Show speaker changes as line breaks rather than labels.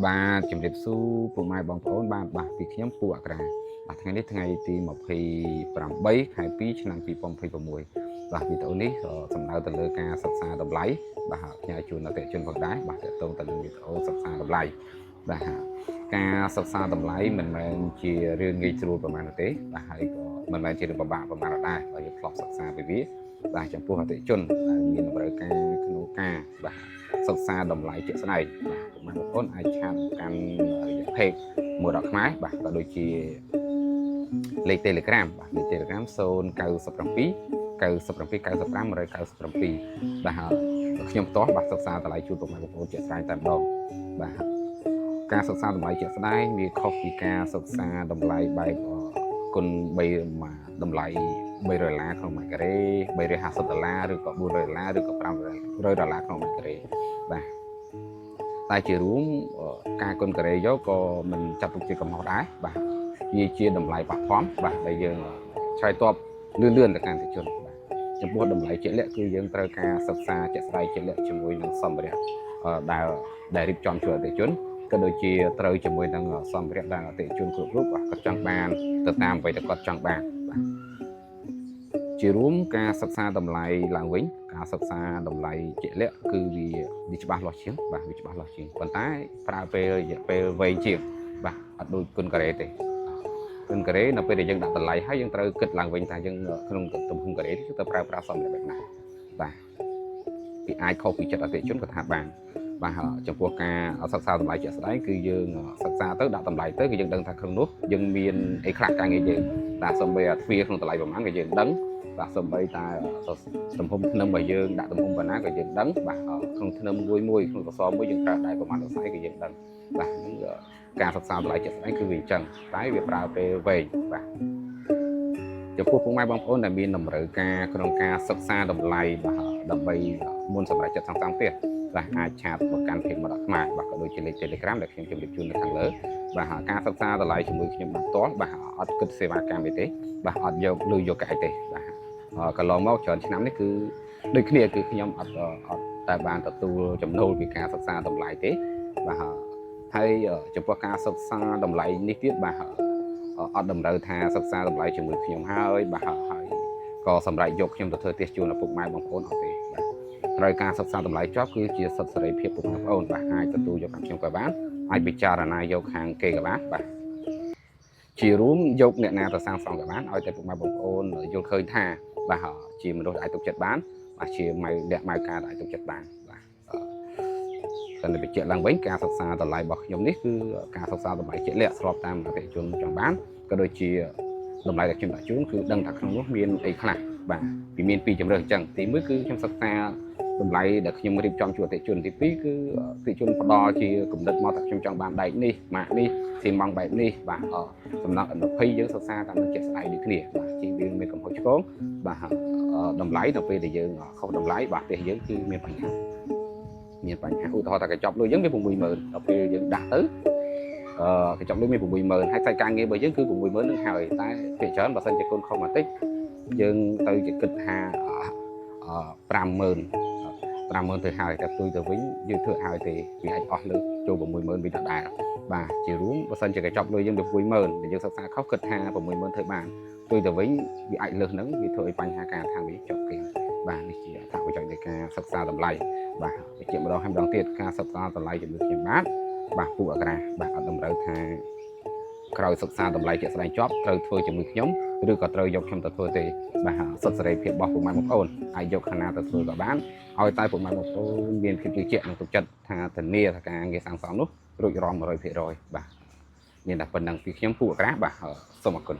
បាទជំរាបសួរពុកម៉ែបងប្អូនបាទបាទពីខ្ញុំពូអក្រាបាទថ្ងៃនេះថ្ងៃទី28ខែ2ឆ្នាំ2026បាទវីដេអូនេះសំដៅទៅលើការសិក្សាតម្លៃបាទផ្ញើជូនអតិថិជនផងដែរបាទតកតងទៅនឹងវីដេអូសិក្សាតម្លៃបាទការសិក្សាតម្លៃមិនមែនជារឿងងាយស្រួលប្រហែលទេបាទហើយក៏មិនមែនជារឿងពិបាកប្រហែលដែរបើយើងធ្លាប់សិក្សាពីវាបាទចំពោះអតិថិជនដែលមានតម្រូវការក្នុងការបាទសិក្សាតម្លៃជាក់ស្ដែងបាទបងប្អូនអាចឆាតកាន់រយៈ page មួយដកខ្មែរបាទក៏ដូចជាលេខ Telegram បាទលេខ Telegram 097 97 95 197បាទខ្ញុំផ្ទាល់បាទសិក្សាតម្លៃជូនបងប្អូនជាក់ស្ដែងតែម្ដងបាទការសិក្សាតម្លៃជាក់ស្ដែងវាខុសពីការសិក្សាតម្លៃបែបគុណ3តម្លៃ$300ក្នុង1ការ៉េ$350ឬក៏$400ឬក៏$500ក្នុង1ការ៉េបាទតែជារួមការគុណការ៉េយកក៏មិនចាត់ទុកជាកំហុសដែរបាទវាជាតម្លៃបឋមបាទដែលយើងឆ្លើយតបលឿនទៅកាន់អតិថិជនបាទចំពោះតម្លៃជាក់លាក់គឺយើងត្រូវការសិក្សាជាក់ស្ដែងជាក់លាក់ជាមួយនឹងសម្ភារៈដែលរៀបចំជូនអតិថិជនក៏ដូចជាត្រូវជាមួយនឹងសម្ភារៈដែលអតិថិជនគ្រប់រូបគាត់ចង់បានទៅតាមអ្វីដែលគាត់ចង់បានបាទជារួមការសិក្សាតម្លៃឡើងវិញការសិក្សាតម្លៃជាក់លាក់គឺវាច្បាស់លាស់ជាងបាទវាច្បាស់លាស់ជាងប៉ុន្តែប្រើពេលរយៈពេលវែងជាងបាទអត់ដូចគុណការ៉េទេគុណការ៉េនៅពេលដែលយើងដាក់តម្លៃហើយយើងត្រូវគិតឡើងវិញថាយើងក្នុងទំហំការ៉េនេះទៅប្រើប្រាស់សម្ភារៈបែបណាបាទវាអាចខុសពីចិត្តអតិថិជនក៏ថាបានបាទចំពោះការសិក្សាតម្លៃជាក់ស្ដែងគឺយើងសិក្សាទៅដាក់តម្លៃទៅគឺយើងដឹងថាក្នុងនោះយើងមានអីខ្លះការងារយើងតែសំបីទ្វារក្នុងតម្លៃប្រមាណក៏យើងដឹងបាទសំបីតែទំហំធ្នឹមរបស់យើងដាក់ទំហំប៉ុណ្ណាក៏យើងដឹងបាទក្នុងធ្នឹមមួយក្នុងកសមួយយើងប្រើដែរប្រមាណសរសៃក៏យើងដឹងបាទហ្នឹងការសិក្សាតម្លៃជាក់ស្ដែងគឺវាអញ្ចឹងតែវាប្រើពេលវែងបាទចំពោះពុកម៉ែបងប្អូនដែលមានតម្រូវការក្នុងការសិក្សាតម្លៃបាទដើម្បីមុនសម្រាប់ចិត្តសង្សំទៀតបាទអាចឆាតមកកាន់ page មកដល់ខ្មែរបាទក៏ដូចជាលេខ Telegram ដែលខ្ញុំជម្រាបជូននៅខាងលើបាទការសិក្សាតម្លៃជាមួយខ្ញុំបាទផ្ទាល់បាទអត់គិតសេវាកម្មទេបាទអត់យកលុយយកកាច់ទេបាទកន្លងមកច្រើនឆ្នាំនេះគឺដូចគ្នាគឺខ្ញុំអត់តែបានទទួលចំណូលពីការសិក្សាតម្លៃទេបាទហើយចំពោះការសិក្សាតម្លៃនេះទៀតបាទអត់តម្រូវថាសិក្សាតម្លៃជាមួយខ្ញុំហើយបាទហើយក៏សម្រាប់យកខ្ញុំទៅធ្វើទេសជូនឪពុកម៉ែបងប្អូនអត់ទេបាទត្រូវការសិក្សាតម្លៃជាប់គឺជាសិទ្ធិសេរីភាពពុកម៉ែបងប្អូនបាទអាចទទួលយកខាងខ្ញុំក៏បានអាចពិចារណាយកខាងគេក៏បានបាទជារួមយកអ្នកណាទៅសាងសង់ក៏បានឲ្យតែពុកម៉ែបងប្អូនយល់ឃើញថាបាទជាមនុស្សដែលអាចទុកចិត្តបានបាទជាអ្នកម៉ៅការដែលអាចទុកចិត្តបានបាទតែបញ្ជាក់ឡើងវិញការសិក្សាតម្លៃរបស់ខ្ញុំនេះគឺការសិក្សាតម្លៃជាក់លាក់ស្របតាមអតិថិជនចង់បានក៏ដូចជាតម្លៃដែលខ្ញុំដាក់ជូនគឺដឹងថាក្នុងនោះមានអីខ្លះបាទវាមានពីរជំរើសអញ្ចឹងទី1គឺខ្ញុំសិក្សាតម្លៃដែលខ្ញុំរៀបចំជូនអតិថិជនទី2គឺអតិថិជនផ្ដល់ជាគំនិតមកថាខ្ញុំចង់បានដែកនេះម៉ាកនេះស៊ីម៉ង់បែបនេះបាទសំណង20យើងសិក្សាតាមនឹងជាក់ស្ដែងដូចគ្នាបាទជាវាមានកំហុសឆ្គងបាទតម្លៃនៅពេលដែលយើងខុសតម្លៃបាទផ្ទះយើងគឺមានបញ្ហាឧទាហរណ៍ថាកញ្ចប់លុយយើងមាន60000ដល់ពេលយើងដាក់ទៅកញ្ចប់លុយមាន60000ហើយសាច់ការងាររបស់យើងគឺ60000នឹងហើយតែភាគច្រើនបើសិនជាគុណខុសបន្តិចយើងទៅជាគិតថា50000ទៅហើយតែផ្ទុយទៅវិញយើងធ្វើឲ្យទេវាអាចអស់លើចូល60000វិញដដែលបាទជារួមបើសិនជាកញ្ចប់លុយយើង60000ដែលយើងសិក្សាខុសគិតថា60000ធ្វើបានផ្ទុយទៅវិញវាអាចលើសហ្នឹងវាធ្វើឲ្យបញ្ហាការថាវាចប់គេបាទនេះជាអត្ថប្រយោជន៍នៃការសិក្សាតម្លៃបាទបញ្ជាក់ម្ដងហើយម្ដងទៀតការសិក្សាតម្លៃជាមួយខ្ញុំបាទពូអក្រាបាទអត់តម្រូវថាក្រោយសិក្សាតម្លៃជាក់ស្ដែងជាប់ត្រូវធ្វើជាមួយខ្ញុំឬក៏ត្រូវយកខ្ញុំទៅធ្វើទេបាទសិទ្ធិសេរីភាពរបស់ពុកម៉ែបងប្អូនអាចយកខាងណាទៅធ្វើក៏បានឲ្យតែពុកម៉ែបងប្អូនមានភាពជឿជាក់និងទុកចិត្តថាធានាថាការងារសាងសង់នោះរួចរាល់100%បាទមានតែប៉ុណ្្នឹងពីខ្ញុំពូអក្រាបាទសូមអរគុណ